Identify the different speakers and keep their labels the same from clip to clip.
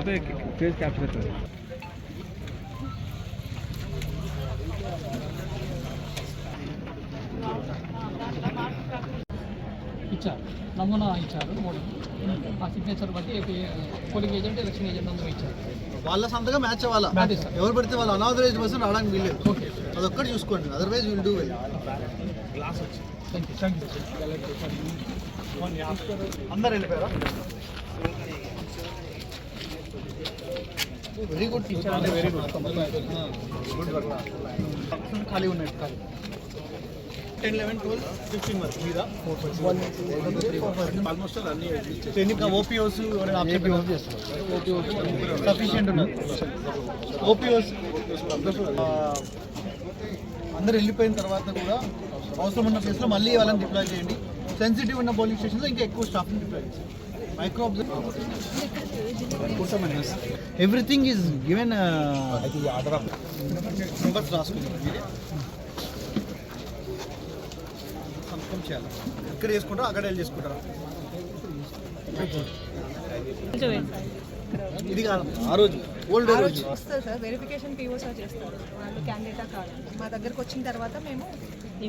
Speaker 1: పోతే face capture అవుతుంది.
Speaker 2: ఇచ్చారు, నమూనా ఇచ్చారు. ఆ సిగ్నేచర్ బట్టి పోలింగ్ ఏజెంట్, ఎలక్షన్ ఏజెంట్ అందరూ ఇచ్చారు.
Speaker 3: వాళ్ళ సంతకం మ్యాచ్ అవ్వాలా, ఎవరు పడితే వాళ్ళు అనాథరైజ్డ్ పర్సన్ రావడానికి వీల్లేదు.
Speaker 2: ఓకే,
Speaker 3: అదొక్కటి చూసుకోండి, అదర్వైజ్ విల్ డూ వెల్. అందరు వెళ్ళిపోయారా? Very good teacher, very good good work. ఖాళీ ఉన్నాయి, ఖాళీ 10, 11, 12, 15 వరకు మీద ఆల్మోస్ట్ అన్ని ఎన్ని ఓపీఓస్ సఫిషియంట్ ఉన్నారు. ఓపీఓస్ అందరు వెళ్ళిపోయిన తర్వాత కూడా అవసరం ఉన్న ప్లేస్లో మళ్ళీ వాళ్ళని డిప్లాయ్ చేయండి. సెన్సిటివ్ ఉన్న పోలింగ్ స్టేషన్లో ఇంకా ఎక్కువ స్టాఫ్ని డిప్లాయ్ చేయండి. Micro everything is given members రాసుకుంటారు. సంతకం చేయాలి. ఇక్కడ చేసుకుంటారా, అక్కడ వెళ్ళి చేసుకుంటారా? ఇది కాదు, ఆ రోజు ఓల్డ్ రోజు
Speaker 4: వస్తారు సార్, వెరిఫికేషన్ పీఓస్ చేస్తారు వాళ్ళు, క్యాండిడేటా కాదు. మా దగ్గరకు వచ్చిన తర్వాత మేము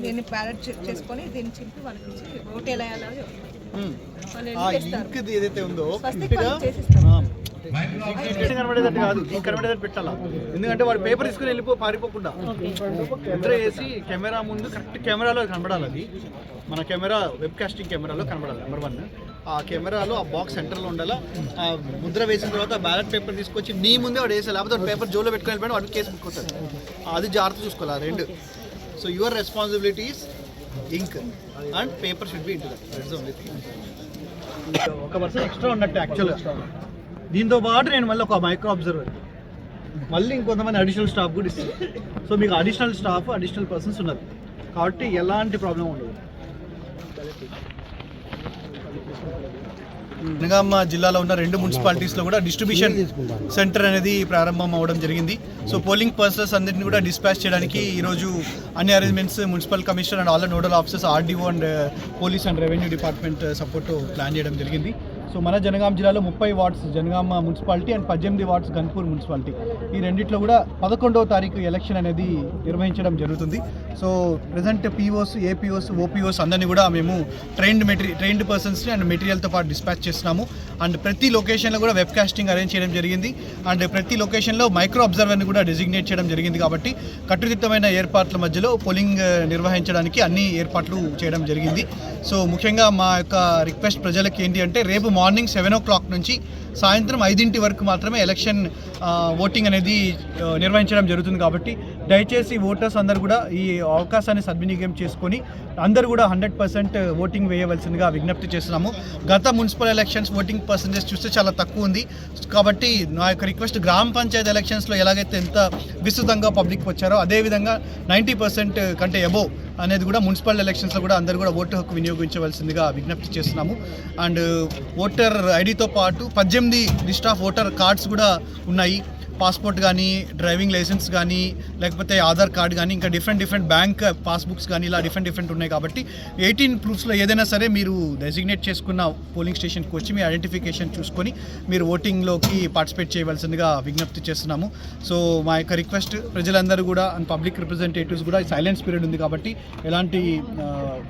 Speaker 4: దీన్ని బ్యాలెట్ చేసుకొని దీన్ని చింపి వాళ్ళకి ఇచ్చి ఓటు ఎలా వేయాలో
Speaker 3: లింక్ ఏదైతే ఉందో కనబడేటట్టు కాదు, కనబడేటట్టు పెట్టాలా. ఎందుకంటే వాడు పేపర్ తీసుకుని పారిపోకుండా ముద్ర వేసి కెమెరా ముందు కరెక్ట్ కెమెరాలో కనబడాలి. అది మన కెమెరా, వెబ్ కాస్టింగ్ కెమెరాలో కనబడాలి. నెంబర్ 1, ఆ కెమెరాలో ఆ బాక్స్ సెంటర్లో ఉండాలా. ఆ ముద్ర వేసిన తర్వాత బ్యాలెట్ పేపర్ తీసుకొచ్చి నీ ముందే వాడు వేసాలి, లేకపోతే పేపర్ జోలో పెట్టుకుని వెళ్ళిపోయినా వాడికి కేసు పెట్టుకుంటాడు. అది జాగ్రత్త చూసుకోవాలి, ఆ రెండు. So your responsibilities ink and paper should be into that's only thing. ఒక పర్సన్ ఎక్స్ట్రా ఉన్నట్టు యాక్చువల్గా. దీంతో పాటు నేను మళ్ళీ ఒక మైక్రో అబ్జర్వర్, మళ్ళీ ఇంకొంతమంది అడిషనల్ స్టాఫ్ కూడా ఇస్తారు. సో మీకు అడిషనల్ స్టాఫ్, అడిషనల్ పర్సన్స్ ఉన్నారు కాబట్టి ఎలాంటి ప్రాబ్లం ఉండదు. జనగామ జిల్లాలో ఉన్న 2 మున్సిపాలిటీస్లో కూడా డిస్ట్రిబ్యూషన్ సెంటర్ అనేది ప్రారంభం అవ్వడం జరిగింది. సో పోలింగ్ పర్సన్స్ అందరినీ కూడా డిస్పాచ్ చేయడానికి ఈరోజు అన్ని arrangements municipal commissioner and all nodal officers, RDO and police and revenue department support plan చేయడం జరిగింది. సో మన జనగామ జిల్లాలో 30 wards Jangaon municipality and 18 wards Ghanpur municipality, ఈ రెండిట్లో కూడా 11వ తారీఖు ఎలక్షన్ అనేది నిర్వహించడం జరుగుతుంది. So present POs, APOs, OPOs అందరినీ కూడా మేము ట్రైన్డ్ పర్సన్స్ని అండ్ మెటీరియల్తో పాటు డిస్పాచ్ చేస్తున్నాము. అండ్ ప్రతి లొకేషన్లో కూడా వెబ్ కాస్టింగ్ అరేంజ్ చేయడం జరిగింది. అండ్ ప్రతి లొకేషన్లో మైక్రో అబ్జర్వర్ని కూడా డెసిగ్నేట్ చేయడం జరిగింది. కాబట్టి కట్టుదిట్టమైన ఏర్పాట్ల మధ్యలో పోలింగ్ నిర్వహించడానికి అన్ని ఏర్పాట్లు చేయడం జరిగింది. సో ముఖ్యంగా మా యొక్క రిక్వెస్ట్ ప్రజలకి ఏంటి అంటే, రేపు మార్నింగ్ 7 o'clock నుంచి సాయంత్రం 5 వరకు మాత్రమే ఎలక్షన్ ఓటింగ్ అనేది నిర్వహించడం జరుగుతుంది. కాబట్టి దయచేసి ఓటర్స్ అందరూ కూడా ఈ అవకాశాన్ని సద్వినియోగం చేసుకొని అందరూ కూడా 100% ఓటింగ్ వేయవలసిందిగా విజ్ఞప్తి చేస్తున్నాము. గత మున్సిపల్ ఎలక్షన్స్ ఓటింగ్ పర్సంటేజ్ చూస్తే చాలా తక్కువ ఉంది. కాబట్టి నా యొక్క రిక్వెస్ట్, గ్రామ పంచాయతీ ఎలక్షన్స్లో ఎలాగైతే ఎంత విస్తృతంగా పబ్లిక్ వచ్చారో అదేవిధంగా 90% కంటే అబోవ్ అనేది కూడా మున్సిపల్ ఎలక్షన్స్లో కూడా అందరూ కూడా ఓటు హక్కు వినియోగించవలసిందిగా విజ్ఞప్తి చేస్తున్నాము. అండ్ ఓటర్ ఐడితో పాటు 18 లిస్ట్ ఆఫ్ ఓటర్ కార్డ్స్ కూడా ఉన్నాయి. పాస్పోర్ట్ కానీ, డ్రైవింగ్ లైసెన్స్ కానీ, లేకపోతే ఆధార్ కార్డ్ కానీ, ఇంకా డిఫరెంట్ బ్యాంక్ పాస్బుక్స్ కానీ, ఇలా డిఫరెంట్ ఉన్నాయి. కాబట్టి 18 ప్రూఫ్స్లో ఏదైనా సరే మీరు డెసిగ్నేట్ చేసుకున్న పోలింగ్ స్టేషన్కి వచ్చి మీ ఐడెంటిఫికేషన్ చూసుకొని మీరు ఓటింగ్లోకి పార్టిసిపేట్ చేయవలసిందిగా విజ్ఞప్తి చేస్తున్నాము. సో మా యొక్క రిక్వెస్ట్, ప్రజలందరూ కూడా అండ్ పబ్లిక్ రిప్రజెంటేటివ్స్ కూడా సైలెన్స్ పీరియడ్ ఉంది కాబట్టి ఎలాంటి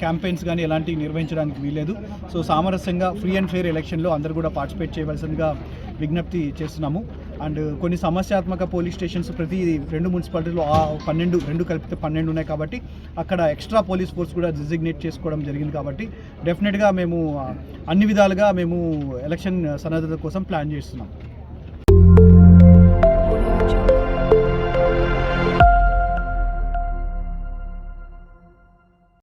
Speaker 3: క్యాంపెయిన్స్ కానీ ఎలాంటివి నిర్వహించడానికి వీలేదు. సో సామరస్యంగా ఫ్రీ అండ్ ఫెయిర్ ఎలక్షన్లో అందరూ కూడా పార్టిసిపేట్ చేయవలసిందిగా విజ్ఞప్తి చేస్తున్నాము. అండ్ కొన్ని సమస్యాత్మక పోలీస్ స్టేషన్స్ ప్రతి 2 మున్సిపాలిటీలో 12 కలిపితే 12 ఉన్నాయి. కాబట్టి అక్కడ ఎక్స్ట్రా పోలీస్ ఫోర్స్ కూడా డిజిగ్నేట్ చేసుకోవడం జరిగింది. కాబట్టి డెఫినెట్గా మేము అన్ని విధాలుగా మేము ఎలక్షన్ సన్నద్ధత కోసం ప్లాన్ చేస్తున్నాం.